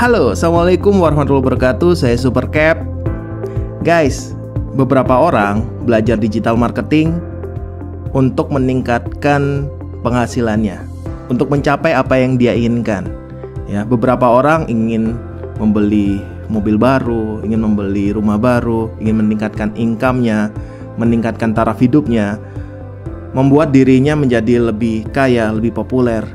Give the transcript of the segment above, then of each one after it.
Halo, Assalamualaikum warahmatullahi wabarakatuh. Saya Super Cap. Guys, beberapa orang belajar digital marketing untuk meningkatkan penghasilannya, untuk mencapai apa yang dia inginkan. Ya, beberapa orang ingin membeli mobil baru, ingin membeli rumah baru, ingin meningkatkan income-nya, meningkatkan taraf hidupnya, membuat dirinya menjadi lebih kaya, lebih populer,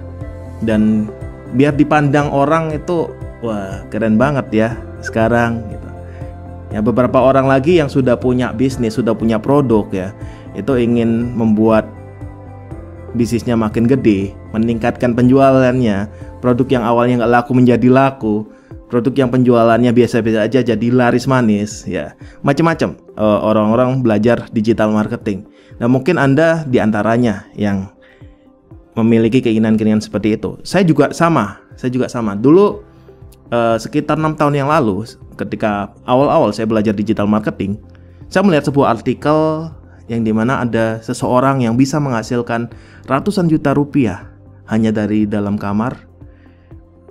dan biar dipandang orang itu wah keren banget ya sekarang gitu. Ya, beberapa orang lagi yang sudah punya bisnis, sudah punya produk ya, itu ingin membuat bisnisnya makin gede, meningkatkan penjualannya. Produk yang awalnya nggak laku menjadi laku, produk yang penjualannya biasa-biasa aja jadi laris manis ya. Macam-macam orang-orang belajar digital marketing. Nah, mungkin Anda diantaranya yang memiliki keinginan-keinginan seperti itu. Saya juga sama. Dulu sekitar 6 tahun yang lalu, ketika awal-awal saya belajar digital marketing, saya melihat sebuah artikel yang dimana ada seseorang yang bisa menghasilkan ratusan juta rupiah hanya dari dalam kamar.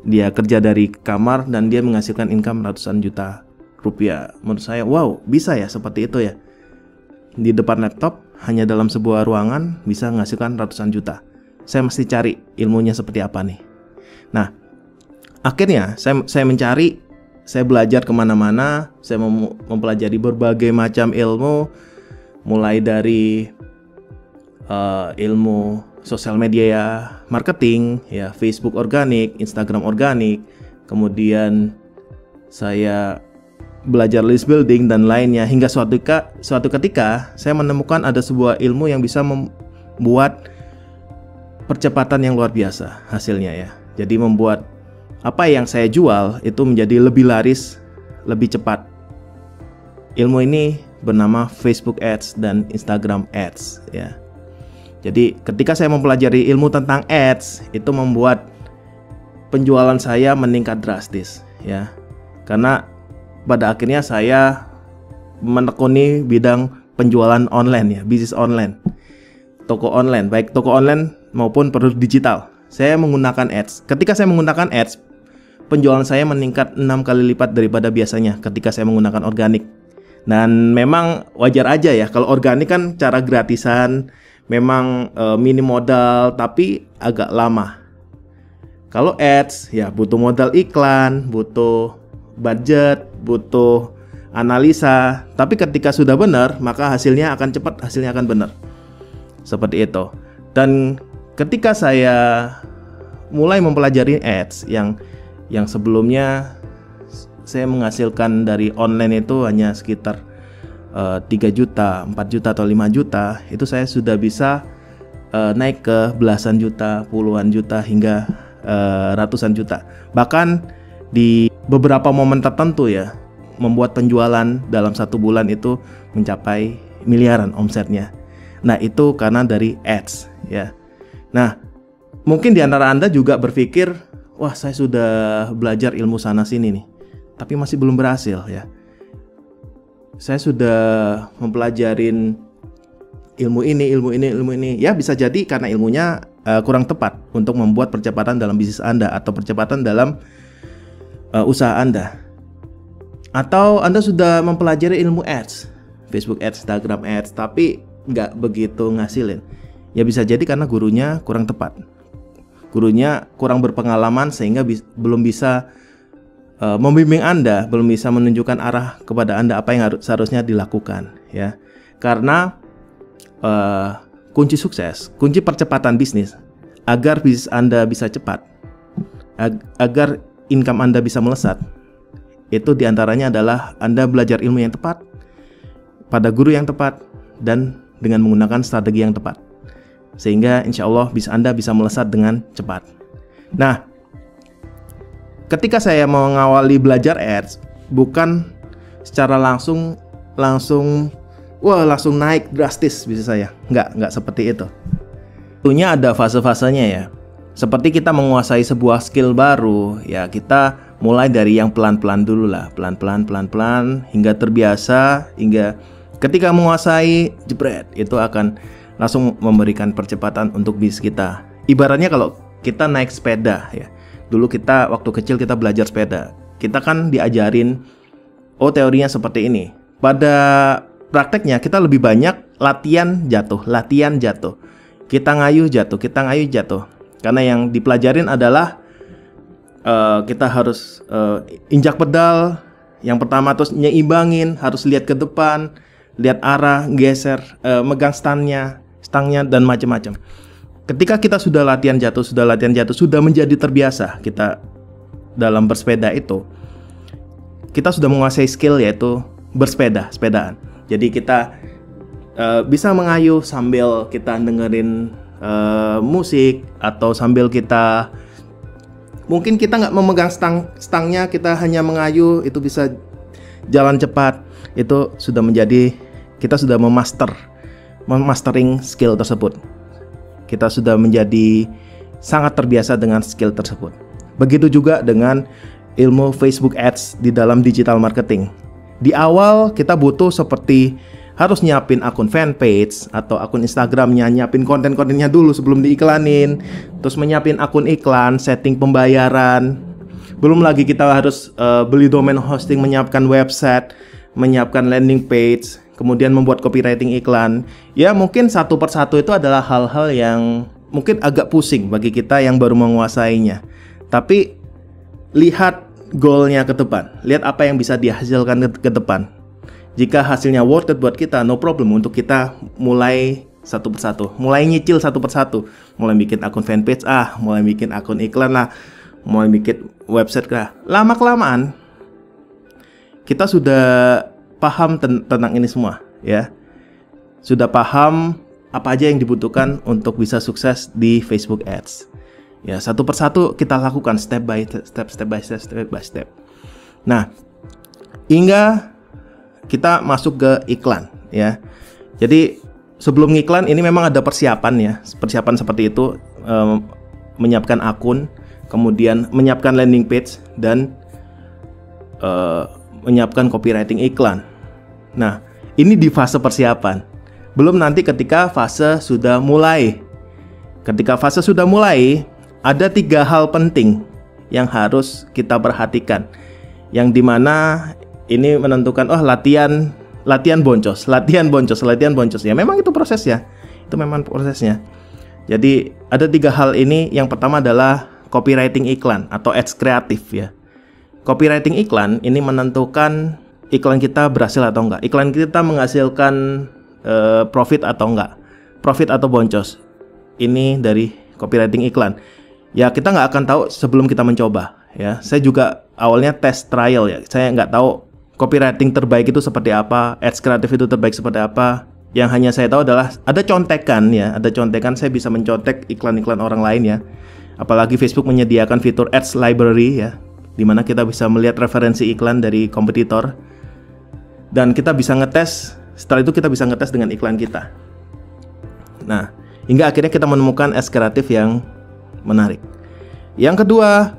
Dia kerja dari kamar dan dia menghasilkan income ratusan juta rupiah. Menurut saya, wow, bisa ya seperti itu ya. Di depan laptop, hanya dalam sebuah ruangan bisa menghasilkan ratusan juta. Saya mesti cari ilmunya seperti apa nih. Nah, akhirnya saya mencari, saya belajar kemana-mana, saya mempelajari berbagai macam ilmu, mulai dari ilmu sosial media marketing, ya, Facebook organik, Instagram organik, kemudian saya belajar list building dan lainnya, hingga suatu ketika saya menemukan ada sebuah ilmu yang bisa membuat percepatan yang luar biasa hasilnya ya. Jadi membuat apa yang saya jual itu menjadi lebih laris, lebih cepat. Ilmu ini bernama Facebook Ads dan Instagram Ads ya. Jadi ketika saya mempelajari ilmu tentang ads, itu membuat penjualan saya meningkat drastis ya. Karena pada akhirnya saya menekuni bidang penjualan online ya, bisnis online. Toko online, baik toko online maupun produk digital. Saya menggunakan ads. Ketika saya menggunakan ads, penjualan saya meningkat 6 kali lipat daripada biasanya ketika saya menggunakan organik. Dan memang wajar aja ya, kalau organik kan cara gratisan, memang minim modal tapi agak lama. Kalau ads ya butuh modal iklan, butuh budget, butuh analisa. Tapi ketika sudah benar, maka hasilnya akan cepat, hasilnya akan benar. Seperti itu. Dan ketika saya mulai mempelajari ads yang sebelumnya saya menghasilkan dari online itu hanya sekitar 3 juta, 4 juta atau 5 juta, itu saya sudah bisa naik ke belasan juta, puluhan juta hingga ratusan juta. Bahkan di beberapa momen tertentu ya, membuat penjualan dalam 1 bulan itu mencapai miliaran omsetnya. Nah, itu karena dari ads ya. Nah, mungkin di antara Anda juga berpikir, wah, saya sudah belajar ilmu sana sini nih, tapi masih belum berhasil ya. Saya sudah mempelajarin ilmu ini. Ya, bisa jadi karena ilmunya kurang tepat untuk membuat percepatan dalam bisnis Anda atau percepatan dalam usaha Anda. Atau Anda sudah mempelajari ilmu ads, Facebook ads, Instagram ads, tapi nggak begitu ngasilin. Ya, bisa jadi karena gurunya kurang tepat. Gurunya kurang berpengalaman sehingga belum bisa membimbing Anda, belum bisa menunjukkan arah kepada Anda apa yang seharusnya dilakukan ya. Karena kunci sukses, kunci percepatan bisnis agar bisnis Anda bisa cepat, agar income Anda bisa melesat, itu diantaranya adalah Anda belajar ilmu yang tepat, pada guru yang tepat, dan dengan menggunakan strategi yang tepat, sehingga insya Allah bisnis Anda bisa melesat dengan cepat. Nah, ketika saya mengawali belajar ads, bukan secara langsung naik drastis bisnis saya. Nggak seperti itu. Tentunya ada fase-fasenya ya. Seperti kita menguasai sebuah skill baru, ya kita mulai dari yang pelan-pelan dulu lah, pelan-pelan hingga terbiasa, hingga ketika menguasai, jebret, itu akan langsung memberikan percepatan untuk bisnis kita. Ibaratnya kalau kita naik sepeda ya. Dulu kita waktu kecil kita belajar sepeda. kita kan diajarin, oh teorinya seperti ini. Pada prakteknya kita lebih banyak latihan jatuh. Kita ngayuh jatuh. Karena yang dipelajarin adalah kita harus injak pedal yang pertama, terus nyimbangin, harus lihat ke depan, lihat arah, geser, megang stangnya dan macam-macam. Ketika kita sudah latihan jatuh, sudah menjadi terbiasa kita dalam bersepeda itu, kita sudah menguasai skill yaitu sepedaan. Jadi kita bisa mengayuh sambil kita dengerin musik, atau sambil kita mungkin kita nggak memegang stangnya, kita hanya mengayuh, itu bisa jalan cepat. Itu sudah menjadi, kita sudah memastering skill tersebut. Kita sudah menjadi sangat terbiasa dengan skill tersebut. Begitu juga dengan ilmu Facebook Ads di dalam digital marketing. Di awal kita butuh seperti harus nyiapin akun fanpage atau akun Instagramnya, nyiapin konten-kontennya dulu sebelum diiklanin, terus menyiapin akun iklan, setting pembayaran. Belum lagi kita harus beli domain hosting, menyiapkan website, menyiapkan landing page, kemudian membuat copywriting iklan. Ya mungkin satu persatu itu adalah hal-hal yang mungkin agak pusing bagi kita yang baru menguasainya. Tapi lihat goalnya ke depan, lihat apa yang bisa dihasilkan ke depan. Jika hasilnya worth it buat kita, no problem untuk kita mulai satu persatu, mulai nyicil satu persatu, mulai bikin akun fanpage mulai bikin akun iklan mulai bikin website Lama kelamaan kita sudah paham tentang ini semua, ya. Sudah paham apa aja yang dibutuhkan untuk bisa sukses di Facebook Ads. Ya, satu persatu kita lakukan step by step. Nah, hingga kita masuk ke iklan, ya. Jadi sebelum ngiklan ini memang ada persiapan seperti itu, menyiapkan akun, kemudian menyiapkan landing page, dan menyiapkan copywriting iklan. Nah, ini di fase persiapan. Belum nanti ketika fase sudah mulai. Ketika fase sudah mulai, ada 3 hal penting yang harus kita perhatikan, yang dimana ini menentukan latihan boncos. Ya memang itu prosesnya. Jadi ada 3 hal ini. Yang pertama adalah copywriting iklan atau ads kreatif, ya. Copywriting iklan ini menentukan iklan kita berhasil atau enggak. Iklan kita menghasilkan profit atau enggak. Profit atau boncos. Ini dari copywriting iklan. Ya kita nggak akan tahu sebelum kita mencoba, ya. Saya juga awalnya test trial, ya. Saya nggak tahu copywriting terbaik itu seperti apa, ads kreatif itu terbaik seperti apa. Yang hanya saya tahu adalah ada contekan, ya. Ada contekan, saya bisa mencontek iklan-iklan orang lain, ya. Apalagi Facebook menyediakan fitur ads library, ya, dimana kita bisa melihat referensi iklan dari kompetitor. Dan kita bisa ngetes, setelah itu kita bisa ngetes dengan iklan kita. Nah, hingga akhirnya kita menemukan ads kreatif yang menarik. Yang kedua,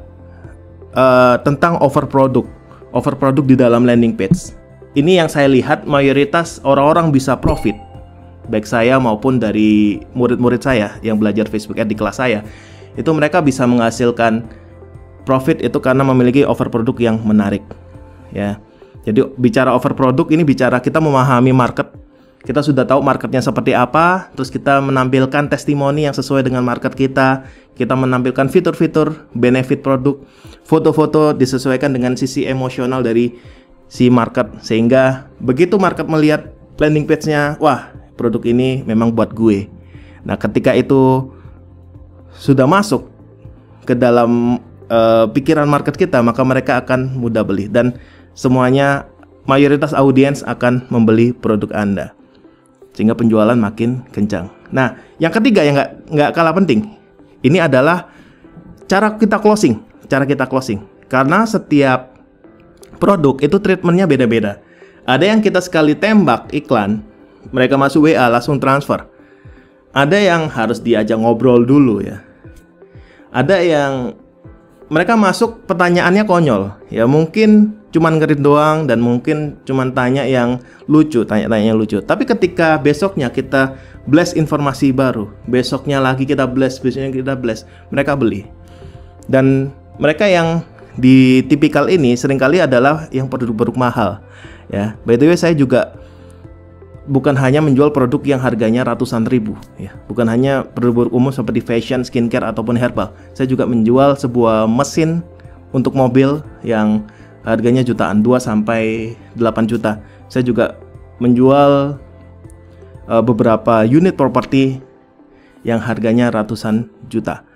tentang overproduct di dalam landing page. Ini yang saya lihat mayoritas orang-orang bisa profit, baik saya maupun dari murid-murid saya yang belajar Facebook Ads di kelas saya. Itu mereka bisa menghasilkan profit itu karena memiliki overproduct yang menarik, ya. Jadi bicara overproduct ini bicara kita memahami market. Kita sudah tahu marketnya seperti apa, terus kita menampilkan testimoni yang sesuai dengan market kita. Kita menampilkan fitur-fitur, benefit produk, foto-foto disesuaikan dengan sisi emosional dari si market. Sehingga begitu market melihat landing page-nya, wah produk ini memang buat gue. Nah ketika itu sudah masuk ke dalam pikiran market kita, maka mereka akan mudah beli. Dan semuanya, mayoritas audiens akan membeli produk Anda, sehingga penjualan makin kencang. Nah, yang ketiga yang nggak kalah penting, ini adalah cara kita closing. Karena setiap produk itu treatmentnya beda-beda. Ada yang kita sekali tembak iklan, mereka masuk WA langsung transfer. Ada yang harus diajak ngobrol dulu, ya. Ada yang mereka masuk pertanyaannya konyol, ya mungkin cuman ngerit doang dan mungkin cuman tanya yang lucu. Tapi ketika besoknya kita blast informasi baru, besoknya kita blast, mereka beli. Dan mereka yang di tipikal ini seringkali adalah yang produk-produk mahal ya. By the way, saya juga bukan hanya menjual produk yang harganya ratusan ribu ya. Bukan hanya produk-produk umum seperti fashion, skincare ataupun herbal. Saya juga menjual sebuah mesin untuk mobil yang harganya jutaan, 2 sampai 8 juta. Saya juga menjual beberapa unit properti yang harganya ratusan juta.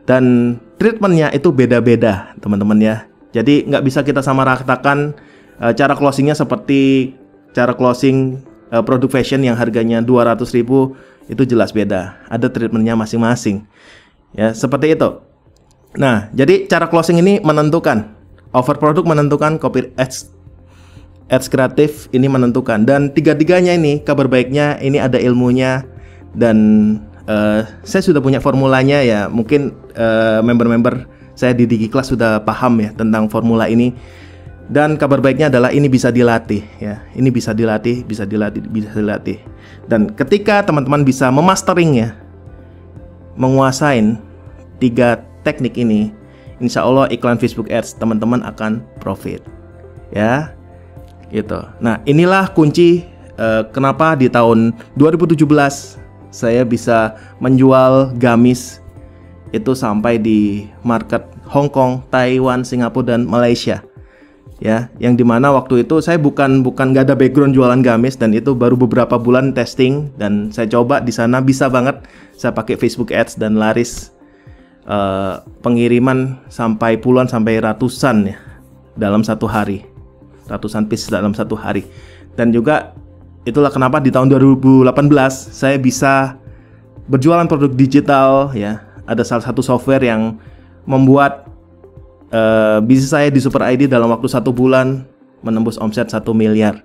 Dan treatmentnya itu beda-beda teman-teman ya. Jadi nggak bisa kita sama ratakan cara closingnya seperti cara closing produk fashion yang harganya 200 ribu. Itu jelas beda. Ada treatmentnya masing-masing ya, seperti itu. Nah, jadi cara closing ini menentukan, offer produk menentukan, copy ads kreatif ini menentukan. Dan tiga-tiganya ini kabar baiknya ini ada ilmunya. Dan saya sudah punya formulanya ya. Mungkin member-member saya di DigiClass sudah paham ya tentang formula ini. Dan kabar baiknya adalah ini bisa dilatih ya. Ini bisa dilatih, bisa dilatih. Dan ketika teman-teman bisa memasterinya, menguasain 3 teknik ini, insya Allah iklan Facebook Ads teman-teman akan profit ya. Gitu. Nah, inilah kunci kenapa di tahun 2017 saya bisa menjual gamis itu sampai di market Hong Kong, Taiwan, Singapura dan Malaysia. Ya, yang dimana waktu itu saya bukan gak ada background jualan gamis, dan itu baru beberapa bulan testing dan saya coba di sana bisa banget. Saya pakai Facebook Ads dan laris pengiriman sampai puluhan sampai ratusan ya dalam satu hari. Ratusan piece dalam satu hari. Dan juga itulah kenapa di tahun 2018 saya bisa berjualan produk digital ya. Ada salah satu software yang membuat bisnis saya di Super ID dalam waktu 1 bulan menembus omset 1 miliar.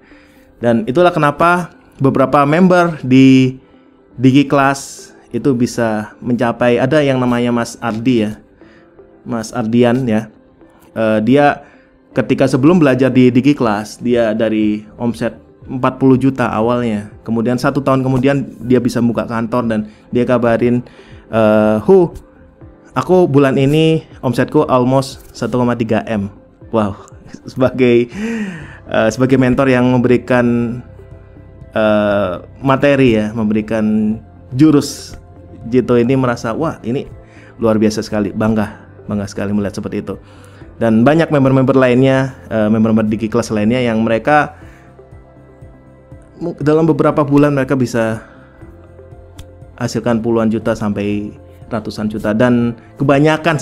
Dan itulah kenapa beberapa member di DigiClass itu bisa mencapai, ada yang namanya Mas Ardi ya, Mas Ardian ya. Dia ketika sebelum belajar di DigiClass, dia dari omset 40 juta awalnya. Kemudian 1 tahun kemudian dia bisa buka kantor dan dia kabarin, aku bulan ini omsetku almost 1,3 M. Wow, sebagai mentor yang memberikan materi ya, memberikan jurus, Jito ini merasa wah ini luar biasa sekali, bangga sekali melihat seperti itu. Dan banyak member-member lainnya, member-member DigiClass lainnya yang mereka dalam beberapa bulan mereka bisa hasilkan puluhan juta sampai ratusan juta. Dan kebanyakan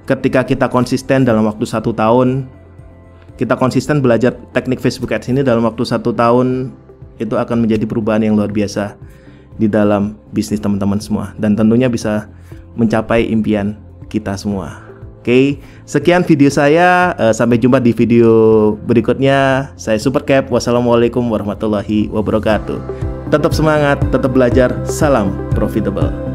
ketika kita konsisten dalam waktu 1 tahun, kita konsisten belajar teknik Facebook Ads ini dalam waktu 1 tahun, itu akan menjadi perubahan yang luar biasa di dalam bisnis teman-teman semua, dan tentunya bisa mencapai impian kita semua. Oke, sekian video saya. Sampai jumpa di video berikutnya. Saya Supercap. Wassalamualaikum warahmatullahi wabarakatuh. Tetap semangat, tetap belajar. Salam profitable.